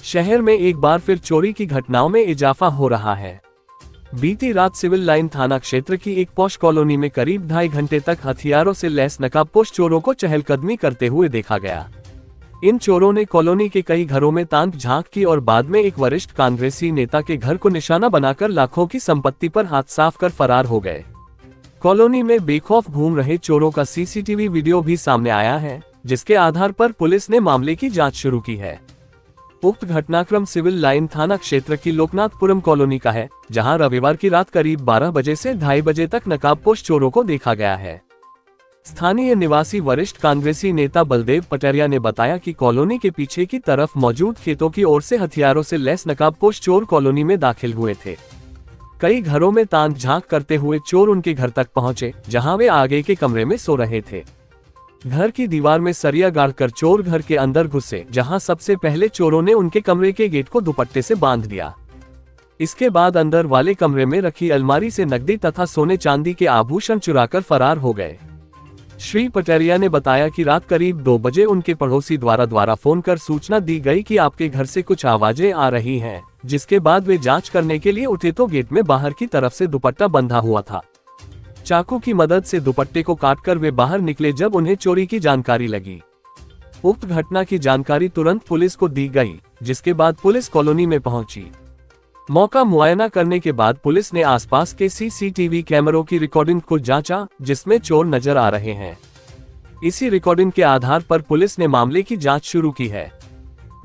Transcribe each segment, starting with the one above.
शहर में एक बार फिर चोरी की घटनाओं में इजाफा हो रहा है। बीती रात सिविल लाइन थाना क्षेत्र की एक पॉश कॉलोनी में करीब 2.5 घंटे तक हथियारों से लैस नकाबपोश चोरों को चहलकदमी करते हुए देखा गया। इन चोरों ने कॉलोनी के कई घरों में ताक झांक की और बाद में एक वरिष्ठ कांग्रेसी नेता के घर को निशाना बनाकर लाखों की संपत्ति पर हाथ साफ कर फरार हो गए। कॉलोनी में बेखौफ घूम रहे चोरों का सीसीटीवी वीडियो भी सामने आया है, जिसके आधार पर पुलिस ने मामले की जांच शुरू की है। उक्त घटनाक्रम सिविल लाइन थाना क्षेत्र की लोकनाथपुरम कॉलोनी का है, जहां रविवार की रात करीब 12 बजे से 2:30 बजे तक नकाबपोश चोरों को देखा गया है। स्थानीय निवासी वरिष्ठ कांग्रेसी नेता बलदेव पटेरिया ने बताया कि कॉलोनी के पीछे की तरफ मौजूद खेतों की ओर से हथियारों से लैस नकाबपोश चोर कॉलोनी में दाखिल हुए थे। कई घरों में ताक झांक करते हुए चोर उनके घर तक पहुंचे, जहां वे आगे के कमरे में सो रहे थे। घर की दीवार में सरिया गाड़कर चोर घर के अंदर घुसे, जहां सबसे पहले चोरों ने उनके कमरे के गेट को दुपट्टे से बांध दिया। इसके बाद अंदर वाले कमरे में रखी अलमारी से नकदी तथा सोने चांदी के आभूषण चुराकर फरार हो गए। श्री पटेरिया ने बताया कि रात करीब 2 बजे उनके पड़ोसी द्वारा फोन कर सूचना दी गई कि आपके घर से कुछ आवाजें आ रही हैं, जिसके बाद वे जांच करने के लिए उठे तो गेट में बाहर की तरफ से दुपट्टा बंधा हुआ था। चाकू की मदद से दुपट्टे को काटकर वे बाहर निकले जब उन्हें चोरी की जानकारी लगी। उक्त घटना की जानकारी तुरंत पुलिस को दी गई, जिसके बाद पुलिस कॉलोनी में पहुंची। मौका मुआयना करने के बाद पुलिस ने आसपास के सीसीटीवी कैमरों की रिकॉर्डिंग को जांचा, जिसमें चोर नजर आ रहे हैं। इसी रिकॉर्डिंग के आधार पर पुलिस ने मामले की जांच शुरू की है।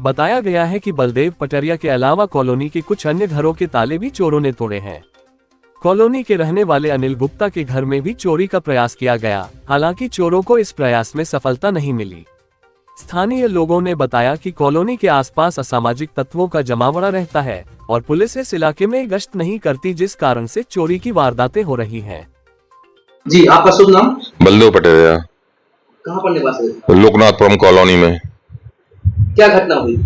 बताया गया है कि बलदेव पटेरिया के अलावा कॉलोनी के कुछ अन्य घरों के ताले भी चोरों ने तोड़े हैं। कॉलोनी के रहने वाले अनिल गुप्ता के घर में भी चोरी का प्रयास किया गया, हालांकि चोरों को इस प्रयास में सफलता नहीं मिली। स्थानीय लोगों ने बताया कि कॉलोनी के आसपास असामाजिक तत्वों का जमावड़ा रहता है और पुलिस इस इलाके में गश्त नहीं करती, जिस कारण से चोरी की वारदातें हो रही हैं। जी, आपका शुभ नाम? बलदेव पटेरिया। कहाँ पर निवासी है? लोकनाथपुरम कॉलोनी में। क्या घटना हुई?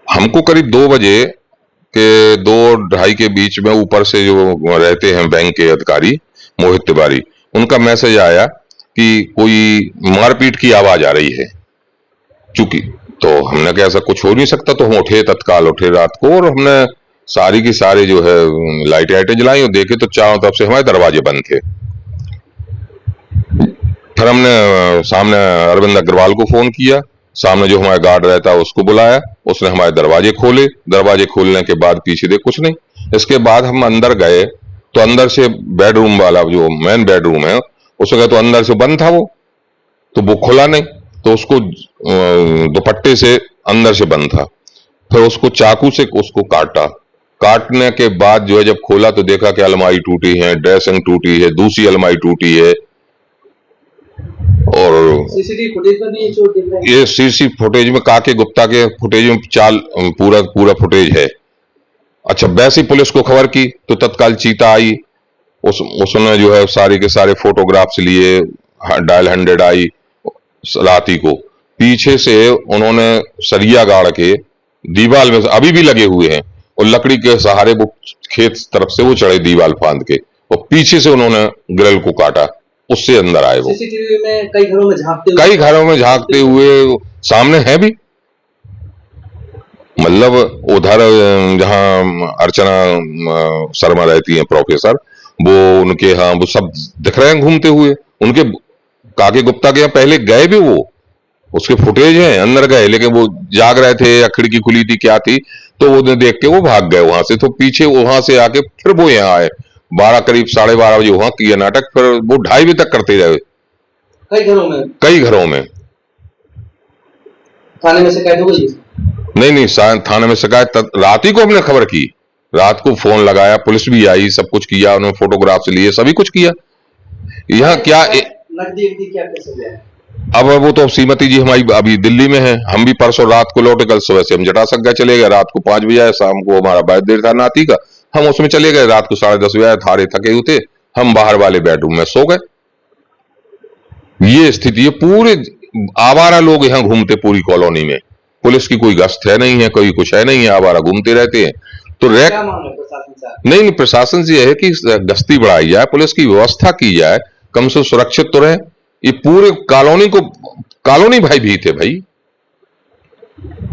हमको करीब 2 बजे के 2-2:30 के बीच में ऊपर से जो रहते हैं बैंक के अधिकारी मोहित तिवारी, उनका मैसेज आया कि कोई मारपीट की आवाज आ रही है। चूंकि तो हमने कहा ऐसा कुछ हो नहीं सकता, तो हम उठे, तत्काल उठे रात को, और हमने सारी की सारी जो है लाइटें जलाई और देखे तो चारों तरफ से हमारे दरवाजे बंद थे। फिर हमने सामने अरविंद अग्रवाल को फोन किया, सामने जो हमारा गार्ड रहता है उसको बुलाया, उसने हमारे दरवाजे खोले। दरवाजे खोलने के बाद पीछे देख कुछ नहीं। इसके बाद हम अंदर गए तो अंदर से बेडरूम वाला जो मेन बेडरूम है उसका तो अंदर से बंद था, तो वो खुला नहीं, तो उसको दुपट्टे से अंदर से बंद था। फिर उसको चाकू से उसको काटने के बाद जो है जब खोला तो देखा कि अलमारी टूटी है, ड्रेसिंग टूटी है, दूसरी अलमारी टूटी है, और सीसीटीवी फुटेज में भी ये चोर दिख रहे हैं। ये सीसी फुटेज में काके गुप्ता के फुटेज में पूरा फुटेज है। अच्छा, वैसे पुलिस को खबर की तो तत्काल चीता आई, उसने जो है सारे के सारे फोटोग्राफ्स लिए, डायल 100 आई राती को। पीछे से उन्होंने सरिया गाड़ के दीवार में अभी भी लगे हुए हैं और लकड़ी के सहारे वो खेत तरफ से वो चढ़े दीवार फांद के, और पीछे से उन्होंने ग्रिल को काटा, उससे अंदर आए। वो सीसीटीवी में कई घरों में झांकते हुए सामने है भी, मतलब उधर जहां अर्चना शर्मा रहती हैं प्रोफेसर, वो उनके यहाँ वो सब दिख रहे हैं घूमते हुए। उनके काके गुप्ता के यहाँ पहले गए भी, वो उसके फुटेज हैं, अंदर गए, लेकिन वो जाग रहे थे या खिड़की खुली थी क्या थी, तो वो देख के वो भाग गए वहां से। तो पीछे वहां से आके फिर वो यहाँ आए 12 करीब 12:30 बजे वहां किया नाटक, फिर वो 2:30 बजे तक करते रहे कई घरों में। थाने में शिकायत हो गई? नहीं, थाने में शिकायत रात ही को हमने खबर की, रात को फोन लगाया, पुलिस भी आई, सब कुछ किया, उन्होंने फोटोग्राफ्स लिए, सभी कुछ किया। यहाँ क्या नकदी क्या कैसे गया? अब वो तो श्रीमती जी हमारी अभी दिल्ली में है, हम भी परसों रात को लौटे, कल सुबह से हम जटासक गए, चले गए। रात को 5 बजे आए, शाम को हमारा बर्थडे था नाती का, हम उसमें चले गए। रात को 10:30 बजे आए, थारे थके हुए थे, हम बाहर वाले बेडरूम में सो गए। ये स्थिति है, पूरे आवारा लोग यहाँ घूमते पूरी कॉलोनी में, पुलिस की कोई गश्त है नहीं है, कोई कुछ है नहीं है, आवारा घूमते रहते हैं। तो नहीं, प्रशासन से यह है कि गश्ती बढ़ाई जाए, पुलिस की व्यवस्था की जाए, कम से सुरक्षित तो रहे। ये पूरे कॉलोनी भाई भीत है भाई।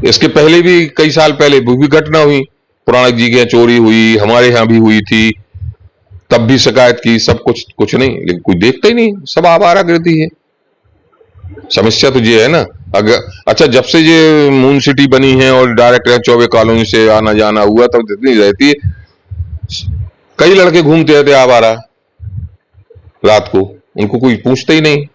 इसके पहले भी कई साल पहले वो भी घटना हुई, पुराने जी के चोरी हुई, हमारे यहाँ भी हुई थी, तब भी शिकायत की, सब कुछ नहीं, लेकिन कोई देखता ही नहीं, सब आवारागर्दी है। समस्या तो ये है ना। अगर अच्छा, जब से ये मून सिटी बनी है और डायरेक्ट चौबे कॉलोनी से आना जाना हुआ तब तो इतनी रहती है, कई लड़के घूमते रहते आवारा रात को, उनको कोई पूछता ही नहीं।